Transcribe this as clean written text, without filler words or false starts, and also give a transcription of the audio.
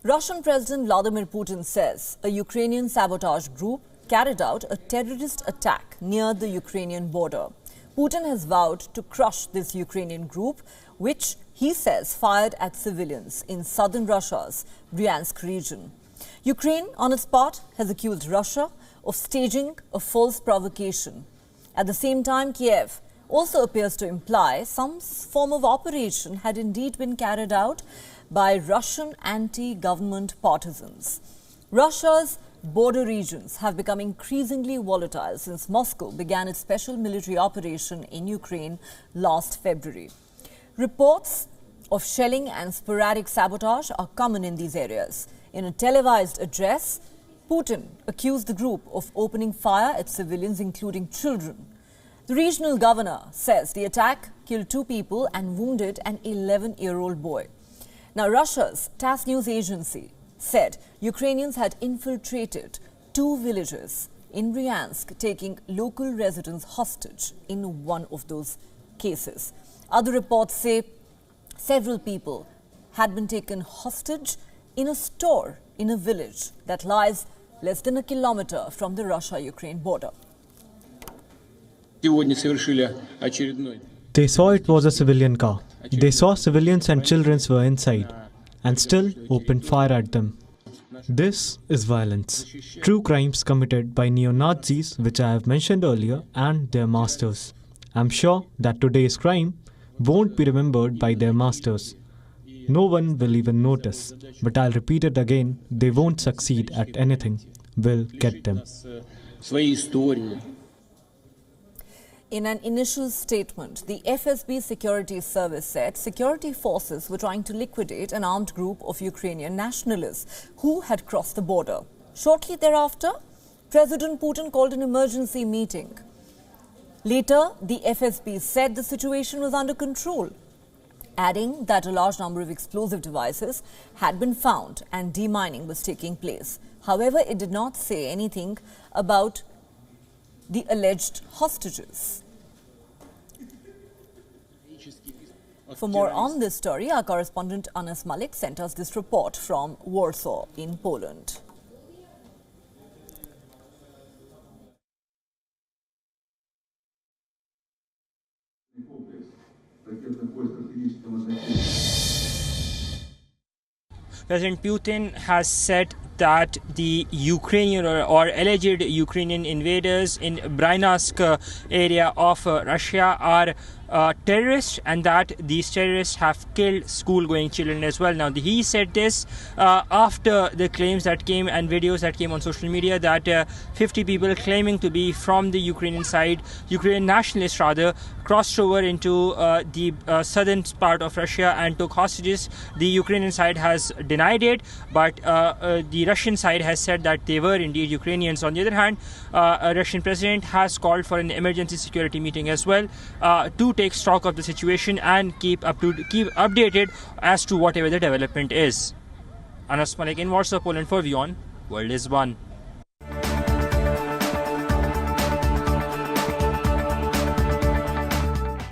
Russian President Vladimir Putin says a Ukrainian sabotage group carried out a terrorist attack near the Ukrainian border. Putin has vowed to crush this Ukrainian group, which he says fired at civilians in southern Russia's Bryansk region. Ukraine, on its part, has accused Russia of staging a false provocation. At the same time, Kiev also appears to imply some form of operation had indeed been carried out by Russian anti-government partisans. Russia's border regions have become increasingly volatile since Moscow began its special military operation in Ukraine last February. Reports of shelling and sporadic sabotage are common in these areas. In a televised address, Putin accused the group of opening fire at civilians, including children. The regional governor says the attack killed 2 people and wounded an 11-year-old boy. Now, Russia's TASS news agency said Ukrainians had infiltrated 2 villages in Bryansk, taking local residents hostage in one of those cases. Other reports say several people had been taken hostage in a store in a village that lies less than a kilometer from the Russia-Ukraine border. They saw it was a civilian car. They saw civilians and children were inside and still opened fire at them. This is violence. True crimes committed by neo-Nazis, which I have mentioned earlier, and their masters. I'm sure that today's crime won't be remembered by their masters. No one will even notice. But I'll repeat it again, they won't succeed at anything. We'll get them. In an initial statement, the FSB Security Service said security forces were trying to liquidate an armed group of Ukrainian nationalists who had crossed the border. Shortly thereafter, President Putin called an emergency meeting. Later, the FSB said the situation was under control, adding that a large number of explosive devices had been found and demining was taking place. However, it did not say anything about the alleged hostages. For more on this story, our correspondent Anas Malik sent us this report from Warsaw in Poland. President Putin has said that the Ukrainian or alleged Ukrainian invaders in Bryansk area of Russia are terrorists, and that these terrorists have killed school-going children as well. Now, he said this after the claims that came and videos that came on social media that 50 people claiming to be from the Ukrainian side, Ukrainian nationalists rather, crossed over into the southern part of Russia and took hostages. The Ukrainian side has denied it, but the Russian side has said that they were indeed Ukrainians. On the other hand, a Russian president has called for an emergency security meeting as well to take stock of the situation and keep updated as to whatever the development is. Anas Malik in Warsaw, Poland for WION World is One.